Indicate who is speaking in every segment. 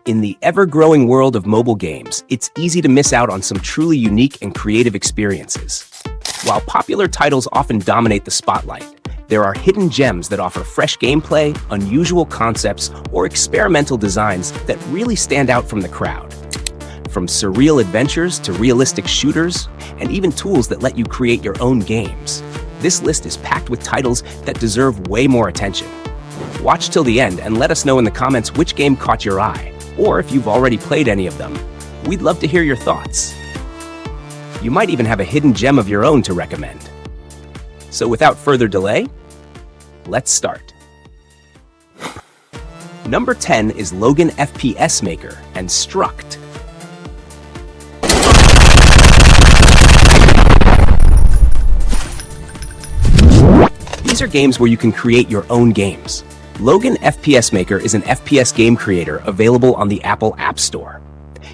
Speaker 1: In the ever-growing world of mobile games, it's easy to miss out on some truly unique and creative experiences. While popular titles often dominate the spotlight, there are hidden gems that offer fresh gameplay, unusual concepts, or experimental designs that really stand out from the crowd. From surreal adventures to realistic shooters, and even tools that let you create your own games, this list is packed with titles that deserve way more attention. Watch till the end and let us know in the comments which game caught your eye, or if you've already played any of them. We'd love to hear your thoughts. You might even have a hidden gem of your own to recommend. So without further delay, let's start. Number 10 is Logan FPS Maker and Struct. These are games where you can create your own games. Logan FPS Maker is an FPS game creator available on the Apple App Store.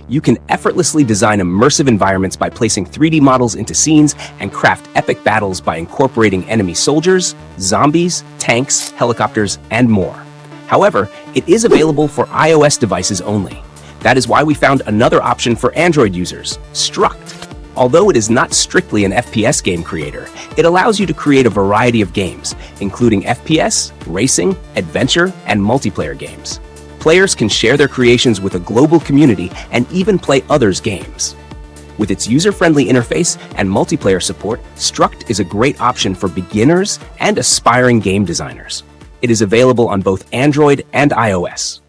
Speaker 1: You can effortlessly design immersive environments by placing 3D models into scenes and craft epic battles by incorporating enemy soldiers, zombies, tanks, helicopters, and more. However, it is available for iOS devices only. That is why we found another option for Android users, Struct. Although it is not strictly an FPS game creator, it allows you to create a variety of games, including FPS, racing, adventure, and multiplayer games. Players can share their creations with a global community and even play others' games. With its user-friendly interface and multiplayer support, Struct is a great option for beginners and aspiring game designers. It is available on both Android and iOS.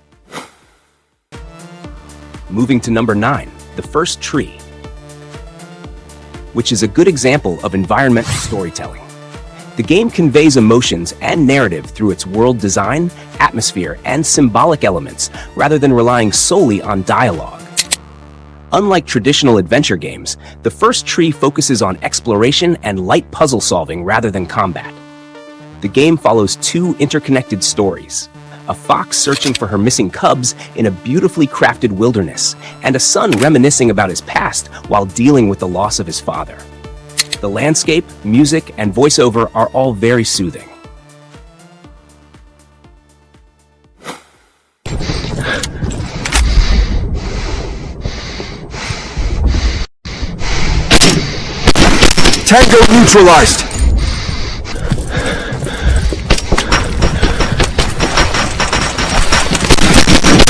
Speaker 1: Moving to number 9, The First Tree, which is a good example of environmental storytelling. The game conveys emotions and narrative through its world design, atmosphere, and symbolic elements, rather than relying solely on dialogue. Unlike traditional adventure games, The First Tree focuses on exploration and light puzzle solving rather than combat. The game follows two interconnected stories: a fox searching for her missing cubs in a beautifully crafted wilderness, and a son reminiscing about his past while dealing with the loss of his father. The landscape, music, and voiceover are all very soothing.
Speaker 2: Tango neutralized!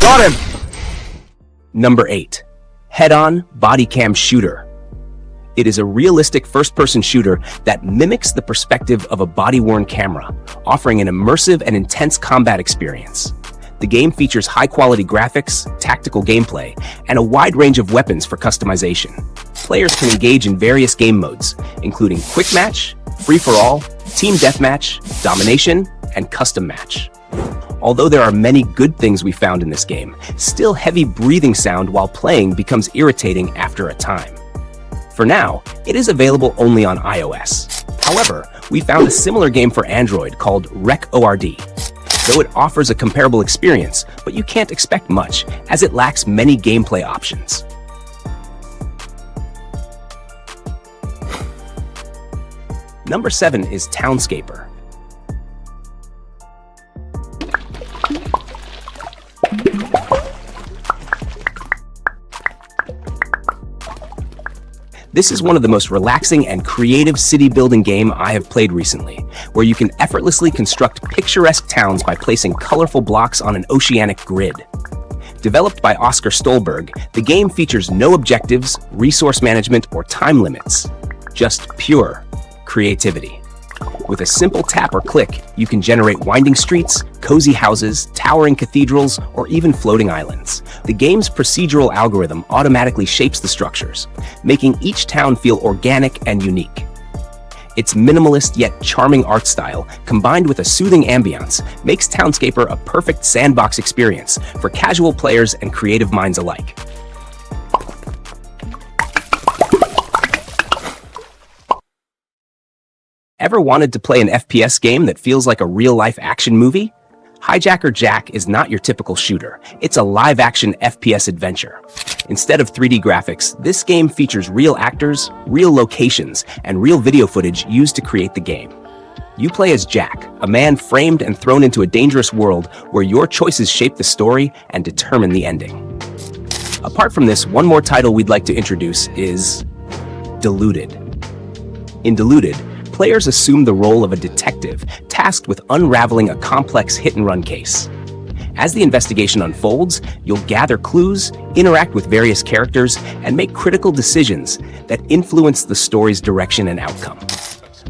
Speaker 2: Got him!
Speaker 1: Number 8. Head-on Body Cam Shooter. It is a realistic first-person shooter that mimics the perspective of a body-worn camera, offering an immersive and intense combat experience. The game features high-quality graphics, tactical gameplay, and a wide range of weapons for customization. Players can engage in various game modes, including Quick Match, Free-for-all, Team Deathmatch, Domination, and Custom Match. Although there are many good things we found in this game, still heavy breathing sound while playing becomes irritating after a time. For now, it is available only on iOS. However, we found a similar game for Android called Rec ORD. Though it offers a comparable experience, but you can't expect much, as it lacks many gameplay options. Number 7 is Townscaper. This is one of the most relaxing and creative city-building game I have played recently, where you can effortlessly construct picturesque towns by placing colorful blocks on an oceanic grid. Developed by Oscar Stolberg, the game features no objectives, resource management, or time limits, just pure creativity. With a simple tap or click, you can generate winding streets, cozy houses, towering cathedrals, or even floating islands. The game's procedural algorithm automatically shapes the structures, making each town feel organic and unique. Its minimalist yet charming art style, combined with a soothing ambiance, makes Townscaper a perfect sandbox experience for casual players and creative minds alike. Ever wanted to play an FPS game that feels like a real-life action movie? Hijacker Jack is not your typical shooter. It's a live-action FPS adventure. Instead of 3D graphics, this game features real actors, real locations, and real video footage used to create the game. You play as Jack, a man framed and thrown into a dangerous world where your choices shape the story and determine the ending. Apart from this, one more title we'd like to introduce is Deluded. In Deluded, players assume the role of a detective tasked with unraveling a complex hit-and-run case. As the investigation unfolds, you'll gather clues, interact with various characters, and make critical decisions that influence the story's direction and outcome.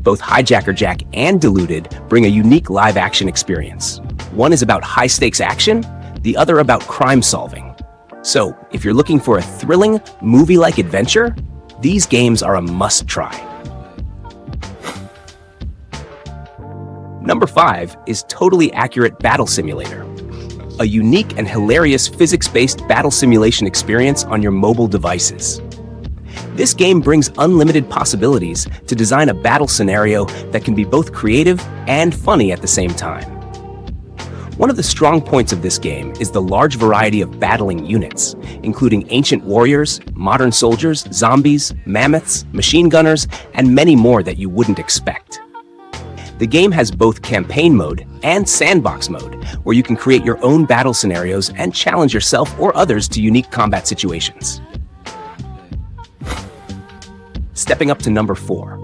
Speaker 1: Both Hijacker Jack and Deluded bring a unique live-action experience. One is about high-stakes action, the other about crime solving. So, if you're looking for a thrilling, movie-like adventure, these games are a must-try. Number 5 is Totally Accurate Battle Simulator, a unique and hilarious physics-based battle simulation experience on your mobile devices. This game brings unlimited possibilities to design a battle scenario that can be both creative and funny at the same time. One of the strong points of this game is the large variety of battling units, including ancient warriors, modern soldiers, zombies, mammoths, machine gunners, and many more that you wouldn't expect. The game has both campaign mode and sandbox mode, where you can create your own battle scenarios and challenge yourself or others to unique combat situations. Stepping up to number 4.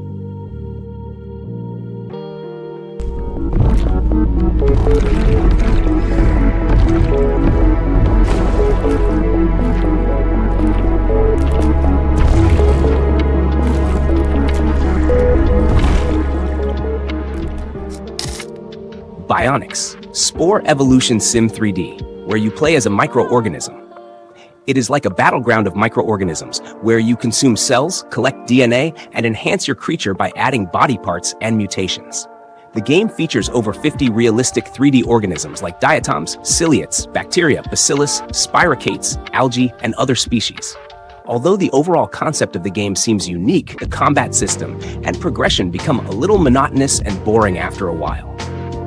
Speaker 1: Bionics, Spore Evolution Sim 3D, where you play as a microorganism. It is like a battleground of microorganisms, where you consume cells, collect DNA, and enhance your creature by adding body parts and mutations. The game features over 50 realistic 3D organisms like diatoms, ciliates, bacteria, bacillus, spirochates, algae, and other species. Although the overall concept of the game seems unique, the combat system and progression become a little monotonous and boring after a while.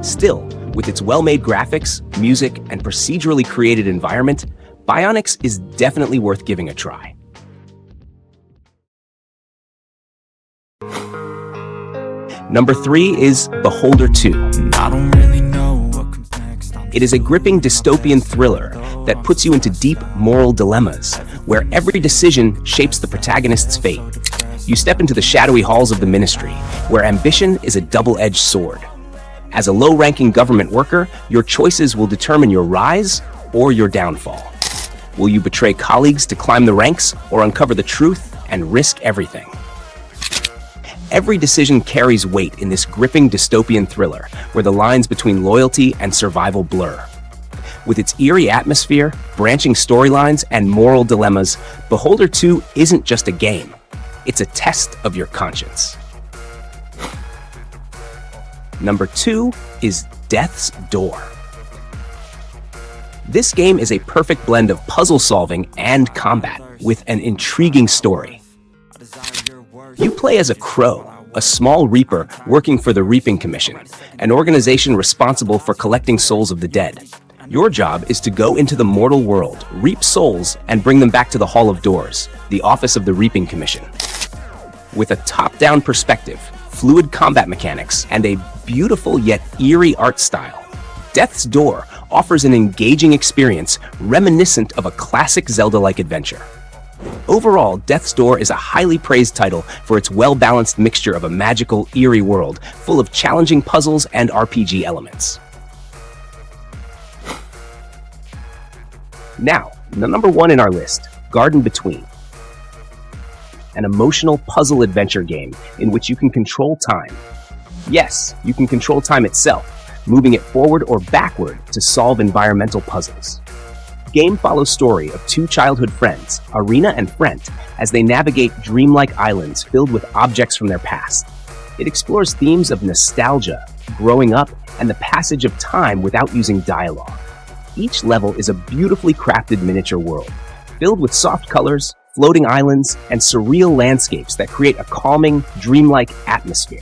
Speaker 1: Still, with its well-made graphics, music, and procedurally created environment, Bionics is definitely worth giving a try. Number 3 is Beholder 2. It is a gripping dystopian thriller that puts you into deep moral dilemmas, where every decision shapes the protagonist's fate. You step into the shadowy halls of the Ministry, where ambition is a double-edged sword. As a low-ranking government worker, your choices will determine your rise or your downfall. Will you betray colleagues to climb the ranks or uncover the truth and risk everything? Every decision carries weight in this gripping dystopian thriller, where the lines between loyalty and survival blur. With its eerie atmosphere, branching storylines, and moral dilemmas, Beholder 2 isn't just a game. It's a test of your conscience. Number 2 is Death's Door. This game is a perfect blend of puzzle solving and combat, with an intriguing story. You play as a crow, a small reaper working for the Reaping Commission, an organization responsible for collecting souls of the dead. Your job is to go into the mortal world, reap souls, and bring them back to the Hall of Doors, the office of the Reaping Commission. With a top-down perspective, fluid combat mechanics, and a beautiful yet eerie art style, Death's Door offers an engaging experience reminiscent of a classic Zelda-like adventure. Overall, Death's Door is a highly praised title for its well-balanced mixture of a magical, eerie world full of challenging puzzles and RPG elements. Now, the number 1 in our list, Garden Between. An emotional puzzle adventure game in which you can control time. Yes, you can control time itself, moving it forward or backward to solve environmental puzzles. The game follows the story of 2 childhood friends, Arena and Frent, as they navigate dreamlike islands filled with objects from their past. It explores themes of nostalgia, growing up, and the passage of time without using dialogue. Each level is a beautifully crafted miniature world, filled with soft colors, floating islands, and surreal landscapes that create a calming, dreamlike atmosphere.